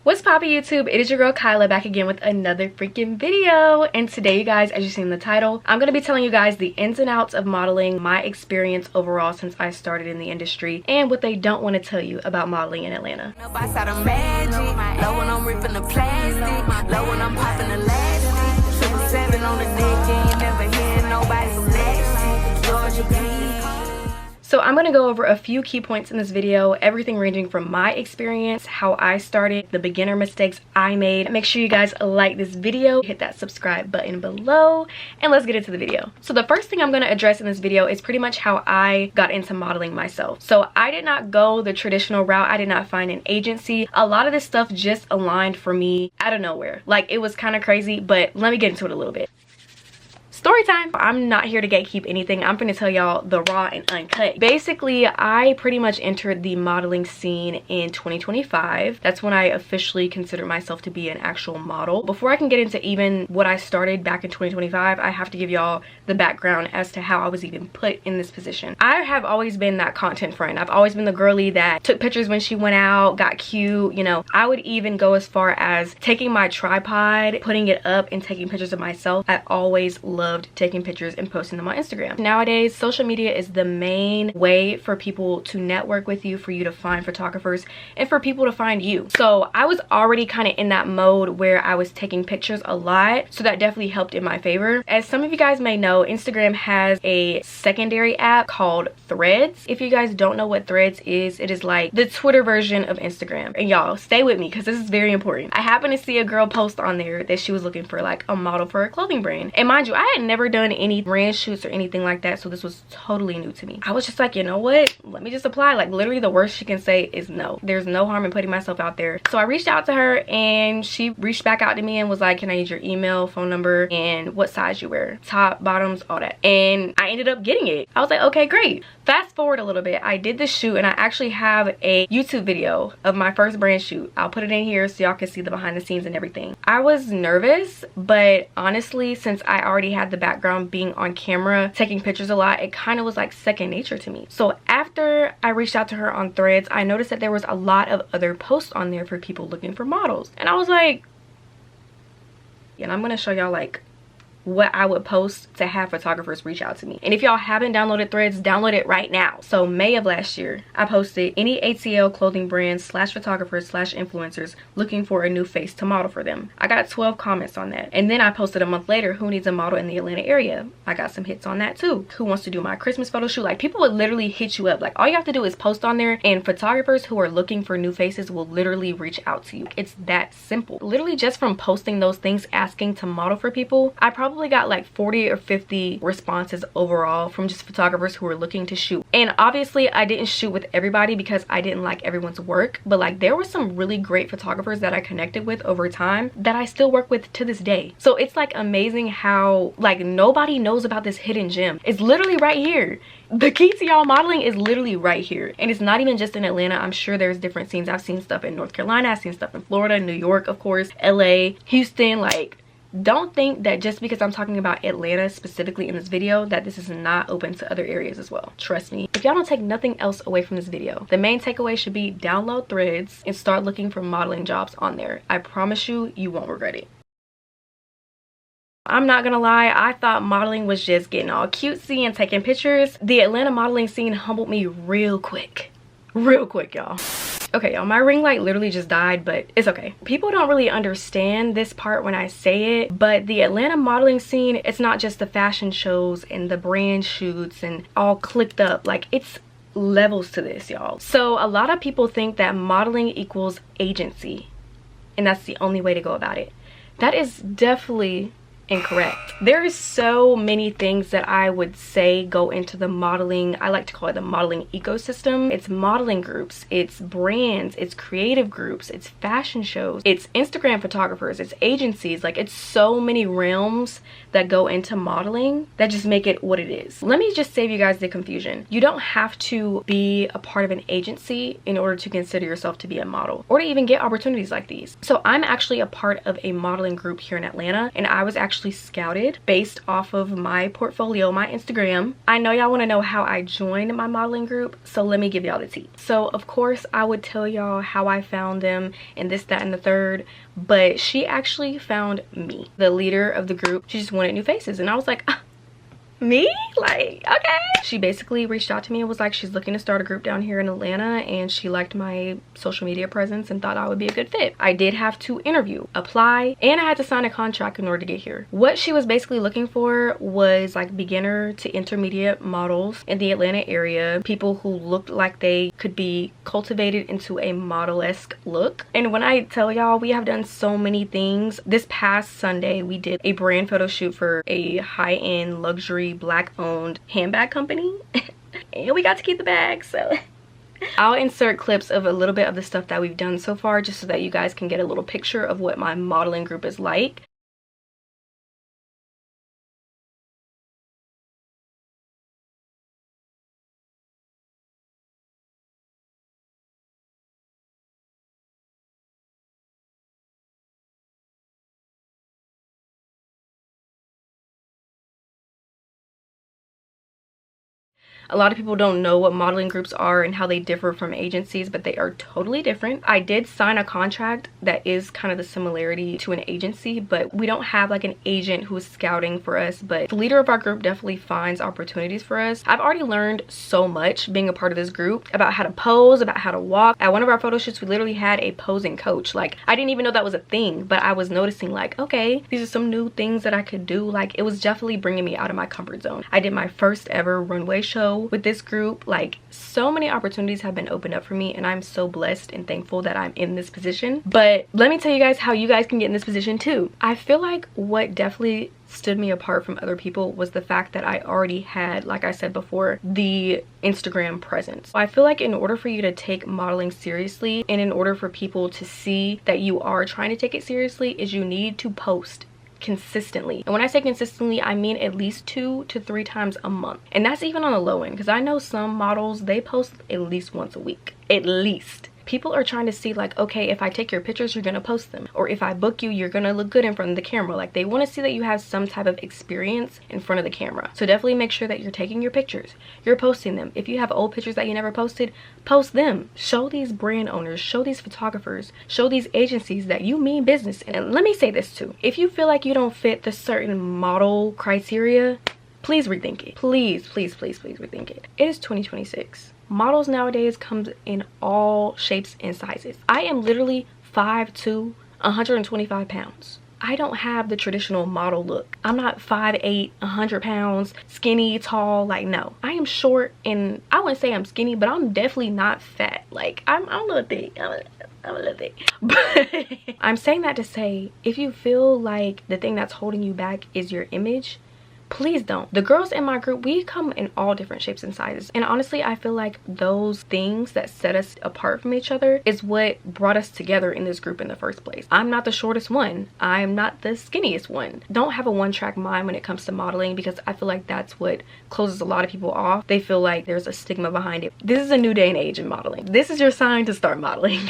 What's poppin' YouTube? It is your girl Kyla back again with another freaking video. And today, you guys, as you see in the title, I'm gonna be telling you guys the ins and outs of modeling, my experience overall since I started in the industry, and what they don't want to tell you about modeling in Atlanta. So I'm going to go over a few key points in this video, everything ranging from my experience, how I started, the beginner mistakes I made. Make sure you guys like this video, hit that subscribe button below, and let's get into the video. So the first thing I'm going to address in this video is pretty much how I got into modeling myself. So I did not go the traditional route. I did not find an agency. A lot of this stuff just aligned for me out of nowhere. Like, it was kind of crazy, but let me get into it a little bit. Story time. I'm not here to gatekeep anything. I'm gonna tell y'all the raw and uncut. Basically, I pretty much entered the modeling scene in 2025. That's when I officially considered myself to be an actual model. Before I can get into even what I started back in 2025, I have to give y'all the background as to how I was even put in this position. I have always been that content friend. I've always been the girly that took pictures when she went out, got cute, you know. I would even go as far as taking my tripod, putting it up, and taking pictures of myself. I always loved taking pictures and posting them on Instagram. Nowadays, social media is the main way for people to network with you, for you to find photographers, and for people to find you. So I was already kind of in that mode where I was taking pictures a lot, so that definitely helped in my favor. As some of you guys may know, Instagram has a secondary app called Threads. If you guys don't know what Threads is, it is like the Twitter version of Instagram. And y'all, stay with me because this is very important. I happened to see a girl post on there that she was looking for like a model for a clothing brand. And mind you, I had never done any brand shoots or anything like that, so this was totally new to me. I was just like, you know what, let me just apply. Like, literally the worst she can say is no. There's no harm in putting myself out there. So I reached out to her and she reached back out to me and was like, can I use your email, phone number, and what size you wear, top, bottoms, all that. And I ended up getting it. I was like, okay, great. Fast forward a little bit, I did the shoot and I actually have a YouTube video of my first brand shoot. I'll put it in here so y'all can see the behind the scenes and everything. I was nervous, but honestly, since I already had the background being on camera, taking pictures a lot, it kind of was like second nature to me. So after I reached out to her on Threads, I noticed that there was a lot of other posts on there for people looking for models. And I was like, and I'm gonna show y'all like what I would post to have photographers reach out to me. And if y'all haven't downloaded Threads, download it right now. So May of last year, I posted any ATL clothing brands / photographers / influencers looking for a new face to model for them. I got 12 comments on that. And then I posted a month later, who needs a model in the Atlanta area? I got some hits on that too. Who wants to do my Christmas photo shoot? Like, people would literally hit you up. Like, all you have to do is post on there and photographers who are looking for new faces will literally reach out to you. It's that simple. Literally just from posting those things, asking to model for people, I probably got like 40 or 50 responses overall from just photographers who were looking to shoot. And obviously I didn't shoot with everybody because I didn't like everyone's work, but like there were some really great photographers that I connected with over time that I still work with to this day. So it's like amazing how like nobody knows about this hidden gem. It's literally right here. The key to y'all modeling is literally right here. And it's not even just in Atlanta. I'm sure there's different scenes. I've seen stuff in North Carolina, I've seen stuff in Florida, New York, of course, LA, Houston. Like, don't think that just because I'm talking about Atlanta specifically in this video that this is not open to other areas as well. Trust me. If y'all don't take nothing else away from this video, the main takeaway should be download Threads and start looking for modeling jobs on there. I promise you, you won't regret it. I'm not gonna lie, I thought modeling was just getting all cutesy and taking pictures. The Atlanta modeling scene humbled me real quick, y'all. Okay, y'all, my ring light literally just died, but it's okay. People don't really understand this part when I say it, but the Atlanta modeling scene, it's not just the fashion shows and the brand shoots and all clicked up. Like, it's levels to this, y'all. So a lot of people think that modeling equals agency, and that's the only way to go about it. That is definitely incorrect. There is so many things that I would say go into the modeling, I like to call it the modeling ecosystem. It's modeling groups, it's brands, it's creative groups, it's fashion shows, it's Instagram photographers, it's agencies. Like, it's so many realms that go into modeling that just make it what it is. Let me just save you guys the confusion. You don't have to be a part of an agency in order to consider yourself to be a model or to even get opportunities like these. So I'm actually a part of a modeling group here in Atlanta, and I was actually actually scouted based off of my portfolio, my Instagram. I know y'all want to know how I joined my modeling group, so let me give y'all the tea. So of course I would tell y'all how I found them and this, that, and the third, but she actually found me, the leader of the group. She just wanted new faces, and I was like, me? Like, okay. She basically reached out to me and was like, she's looking to start a group down here in Atlanta, and she liked my social media presence and thought I would be a good fit. I did have to interview, apply, and I had to sign a contract in order to get here. What she was basically looking for was like beginner to intermediate models in the Atlanta area, people who looked like they could be cultivated into a model-esque look. And when I tell y'all, we have done so many things. This past Sunday we did a brand photo shoot for a high-end luxury Black-owned handbag company and we got to keep the bag, so I'll insert clips of a little bit of the stuff that we've done so far, just so that you guys can get a little picture of what my modeling group is like. A lot of people don't know what modeling groups are and how they differ from agencies, but they are totally different. I did sign a contract that is kind of the similarity to an agency, but we don't have like an agent who is scouting for us, but the leader of our group definitely finds opportunities for us. I've already learned so much being a part of this group about how to pose, about how to walk. At one of our photo shoots, we literally had a posing coach. Like, I didn't even know that was a thing, but I was noticing like, okay, these are some new things that I could do. Like, it was definitely bringing me out of my comfort zone. I did my first ever runway show with this group. Like, so many opportunities have been opened up for me, and I'm so blessed and thankful that I'm in this position. But let me tell you guys how you guys can get in this position too. I feel like what definitely stood me apart from other people was the fact that I already had, like I said before, the Instagram presence. I feel like in order for you to take modeling seriously, and in order for people to see that you are trying to take it seriously, is you need to post consistently. And when I say consistently, I mean at least 2 to 3 times a month, and that's even on the low end, because I know some models, they post at least once a week, at least. People are trying to see like, okay, if I take your pictures, you're gonna post them, or if I book you, you're gonna look good in front of the camera. Like, they want to see that you have some type of experience in front of the camera. So definitely make sure that you're taking your pictures, you're posting them. If you have old pictures that you never posted, post them. Show these brand owners, show these photographers, show these agencies that you mean business. And let me say this too, if you feel like you don't fit the certain model criteria, please rethink it. Please, please, please, please rethink it. It is 2026. Models nowadays comes in all shapes and sizes. I am literally 5'2", 125 pounds. I don't have the traditional model look. I'm not 5'8", 100 pounds, skinny, tall. Like, no. I am short, and I wouldn't say I'm skinny, but I'm definitely not fat. Like, I'm a little thick. I'm a little thick. But I'm saying that to say, if you feel like the thing that's holding you back is your image, please don't. The girls in my group, we come in all different shapes and sizes, and honestly I feel like those things that set us apart from each other is what brought us together in this group in the first place. I'm not the shortest one, I'm not the skinniest one. Don't have a one-track mind when it comes to modeling, because I feel like that's what closes a lot of people off. They feel like there's a stigma behind it. This is a new day and age in modeling. This is your sign to start modeling.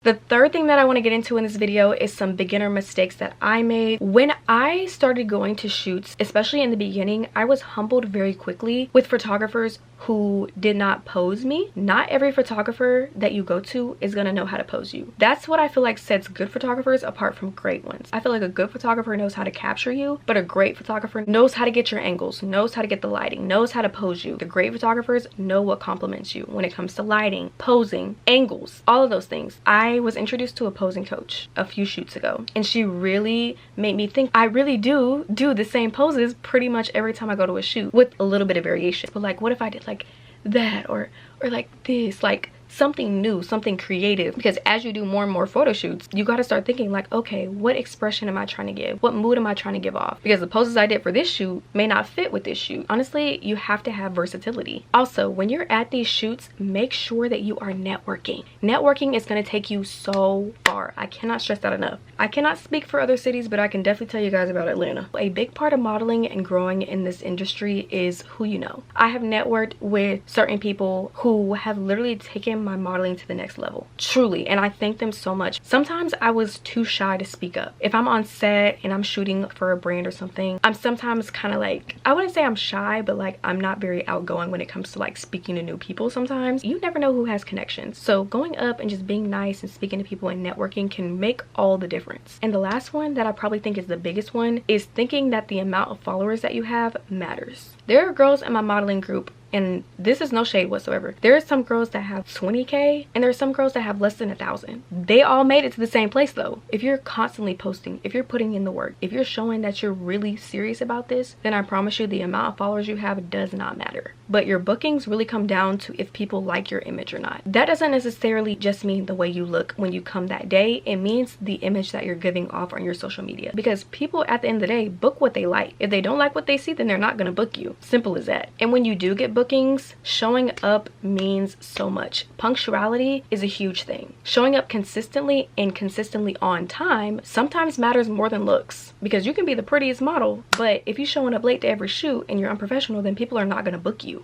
The third thing that I want to get into in this video is some beginner mistakes that I made. When I started going to shoots, especially in the beginning, I was humbled very quickly with photographers who did not pose me. Not every photographer that you go to is gonna know how to pose you. That's what I feel like sets good photographers apart from great ones. I feel like a good photographer knows how to capture you, but a great photographer knows how to get your angles, knows how to get the lighting, knows how to pose you. The great photographers know what compliments you when it comes to lighting, posing, angles, all of those things. I was introduced to a posing coach a few shoots ago, and she really made me think I really do the same poses pretty much every time I go to a shoot, with a little bit of variation. But like, what if I did like that, or like this, like something new, something creative? Because as you do more and more photo shoots, you got to start thinking like, okay, what expression am I trying to give? What mood am I trying to give off? Because the poses I did for this shoot may not fit with this shoot. Honestly, you have to have versatility. Also, when you're at these shoots, make sure that you are networking. Networking is going to take you so far. I cannot stress that enough. I cannot speak for other cities, but I can definitely tell you guys about Atlanta. A big part of modeling and growing in this industry is who you know. I have networked with certain people who have literally taken my modeling to the next level, truly, and I thank them so much. Sometimes I was too shy to speak up. If I'm on set and I'm shooting for a brand or something, I'm sometimes kind of like, I wouldn't say I'm shy, but like I'm not very outgoing when it comes to like speaking to new people. Sometimes you never know who has connections, so going up and just being nice and speaking to people and networking can make all the difference. And the last one that I probably think is the biggest one is thinking that the amount of followers that you have matters. There are girls in my modeling group, and this is no shade whatsoever, there are some girls that have 20K and there are some girls that have less than 1,000. They all made it to the same place though. If you're constantly posting, if you're putting in the work, if you're showing that you're really serious about this, then I promise you the amount of followers you have does not matter. But your bookings really come down to if people like your image or not. That doesn't necessarily just mean the way you look when you come that day. It means the image that you're giving off on your social media, because people at the end of the day book what they like. If they don't like what they see, then they're not going to book you. Simple as that. And when you do get bookings, showing up means so much. Punctuality is a huge thing. Showing up consistently and consistently on time sometimes matters more than looks, because you can be the prettiest model, but if you're showing up late to every shoot and you're unprofessional, then people are not going to book you.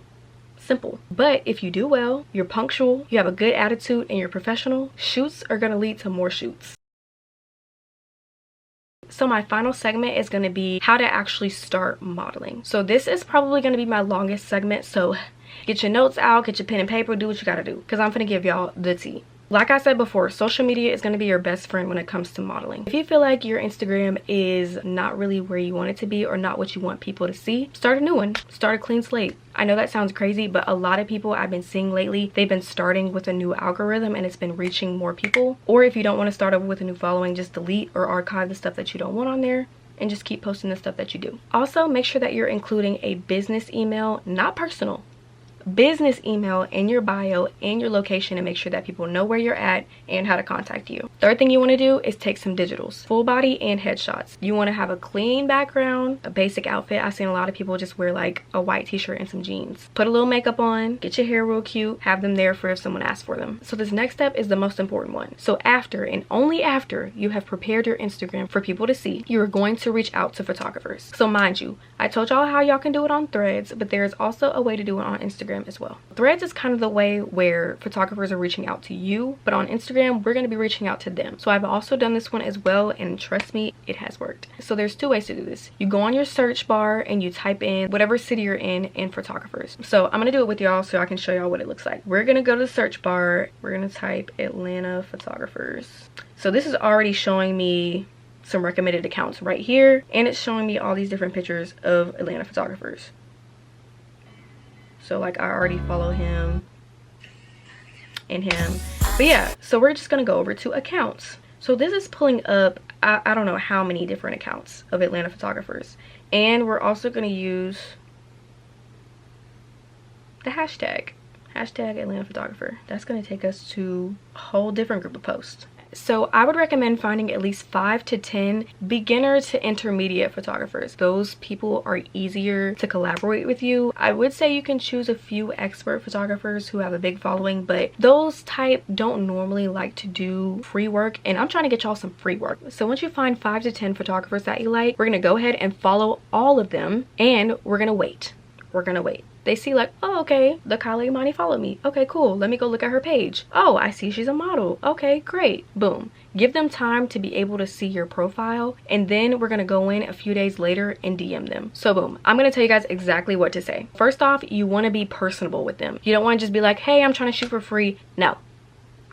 Simple. But if you do well, you're punctual, you have a good attitude, and you're professional, shoots are going to lead to more shoots. So my final segment is going to be how to actually start modeling. So this is probably going to be my longest segment, so get your notes out, get your pen and paper, do what you gotta do, because I'm gonna give y'all the tea. Like I said before, social media is going to be your best friend when it comes to modeling. If you feel like your Instagram is not really where you want it to be or not what you want people to see, start a new one. Start a clean slate. I know that sounds crazy, but a lot of people I've been seeing lately, they've been starting with a new algorithm and it's been reaching more people. Or if you don't want to start over with a new following, just delete or archive the stuff that you don't want on there and just keep posting the stuff that you do. Also, make sure that you're including a business email, not personal. Business email in your bio and your location, and make sure that people know where you're at and how to contact you. Third thing you want to do is take some digitals, full body and headshots. You want to have a clean background, a basic outfit. I've seen a lot of people just wear like a white t-shirt and some jeans. Put a little makeup on, get your hair real cute, have them there for if someone asks for them. So this next step is the most important one. So after and only after you have prepared your Instagram for people to see, you're going to reach out to photographers. So mind you, I told y'all how y'all can do it on Threads, but there's also a way to do it on Instagram as well. Threads is kind of the way where photographers are reaching out to you, but on Instagram we're going to be reaching out to them. So I've also done this one as well, and trust me, it has worked. So there's two ways to do this. You go on your search bar and you type in whatever city you're in and photographers. So I'm going to do it with y'all so I can show y'all what it looks like. We're going to go to the search bar. We're going to type Atlanta photographers. So this is already showing me some recommended accounts right here, and it's showing me all these different pictures of Atlanta photographers. So like I already follow him and him. But yeah, so we're just gonna go over to accounts. So this is pulling up I don't know how many different accounts of Atlanta photographers, and we're also gonna use the hashtag Atlanta photographer. That's gonna take us to a whole different group of posts. So I would recommend finding at least 5 to 10 beginner to intermediate photographers. Those people are easier to collaborate with you. I would say you can choose a few expert photographers who have a big following, but those type don't normally like to do free work, and I'm trying to get y'all some free work. So once you find 5 to 10 photographers that you like, we're gonna go ahead and follow all of them, and we're gonna wait. They see like, oh, okay, the Kylie Imani followed me. Okay, cool. Let me go look at her page. Oh, I see she's a model. Okay, great. Boom. Give them time to be able to see your profile, and then we're gonna go in a few days later and DM them. So boom, I'm gonna tell you guys exactly what to say. First off, you wanna be personable with them. You don't wanna just be like, hey, I'm trying to shoot for free. No.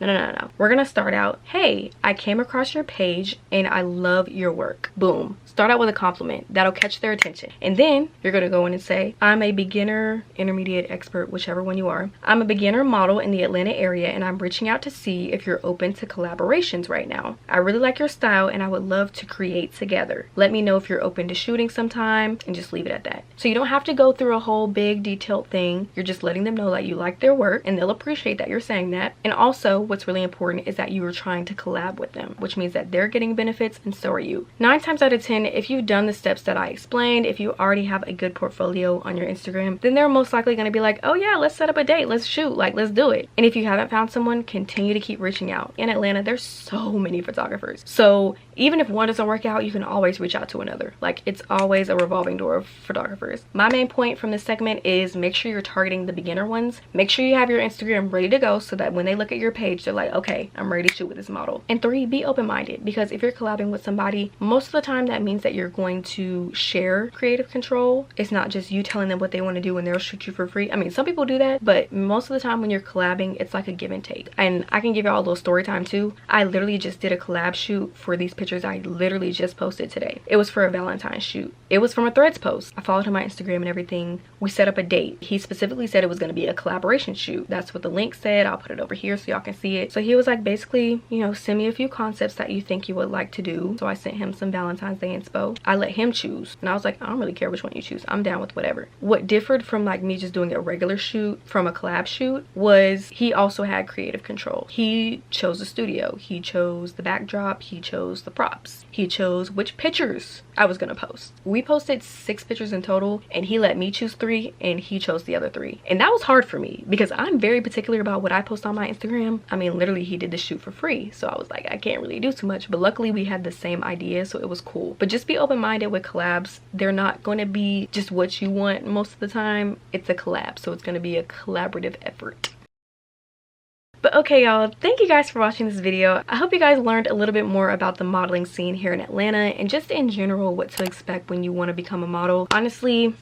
No. We're gonna start out, hey, I came across your page and I love your work. Boom. Start out with a compliment. That'll catch their attention. And then you're gonna go in and say, I'm a beginner, intermediate, expert, whichever one you are. I'm a beginner model in the Atlanta area, and I'm reaching out to see if you're open to collaborations right now. I really like your style and I would love to create together. Let me know if you're open to shooting sometime, and just leave it at that. So you don't have to go through a whole big detailed thing. You're just letting them know that you like their work, and they'll appreciate that you're saying that. And also, what's really important is that you are trying to collab with them, which means that they're getting benefits and so are you. 9 times out of 10, if you've done the steps that I explained, if you already have a good portfolio on your Instagram, then they're most likely going to be like, oh yeah, let's set up a date, let's shoot, like let's do it. And if you haven't found someone, continue to keep reaching out. In Atlanta, there's so many photographers, so even if one doesn't work out, you can always reach out to another. Like, it's always a revolving door of photographers. My main point from this segment is make sure you're targeting the beginner ones. Make sure you have your Instagram ready to go so that when they look at your page, they're like, okay, I'm ready to shoot with this model. And 3, be open-minded, because if you're collabing with somebody, most of the time that means that you're going to share creative control. It's not just you telling them what they want to do and they'll shoot you for free. I mean, some people do that, but most of the time when you're collabing, it's like a give and take. And I can give y'all a little story time too. I literally just did a collab shoot for these pictures I literally just posted today. It was for a Valentine's shoot. It was from a Threads post. I followed him on Instagram and everything. We set up a date. He specifically said it was going to be a collaboration shoot. That's what the link said. I'll put it over here so y'all can see it. So he was like, basically, you know, send me a few concepts that you think you would like to do. So I sent him some Valentine's Day inspo. I let him choose, and I was like, I don't really care which one you choose. I'm down with whatever. What differed from like me just doing a regular shoot from a collab shoot was he also had creative control. He chose the studio. He chose the backdrop. He chose the props. He chose which pictures I was gonna post. We posted 6 pictures in total, and he let me choose 3 and he chose the other 3. And that was hard for me because I'm very particular about what I post on my Instagram. I mean, literally he did the shoot for free, so I was like, I can't really do too much, but luckily we had the same idea, so it was cool. But just be open-minded with collabs. They're not going to be just what you want most of the time. It's a collab, so it's going to be a collaborative effort. But okay, y'all, thank you guys for watching this video. I hope you guys learned a little bit more about the modeling scene here in Atlanta and just in general what to expect when you want to become a model. Honestly,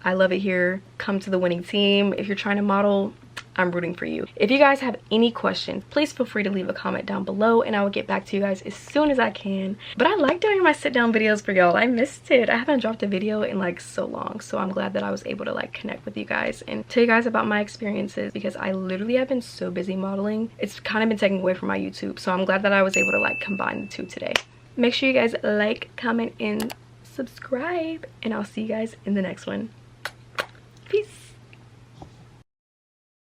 I love it here. Come to the winning team. If you're trying to model, I'm rooting for you. If you guys have any questions, please feel free to leave a comment down below and I will get back to you guys as soon as I can. But I like doing my sit down videos for y'all. I missed it. I haven't dropped a video in like so long, so I'm glad that I was able to like connect with you guys and tell you guys about my experiences, because I literally have been so busy modeling. It's kind of been taken away from my YouTube, so I'm glad that I was able to like combine the two today. Make sure you guys like, comment, and subscribe, and I'll see you guys in the next one.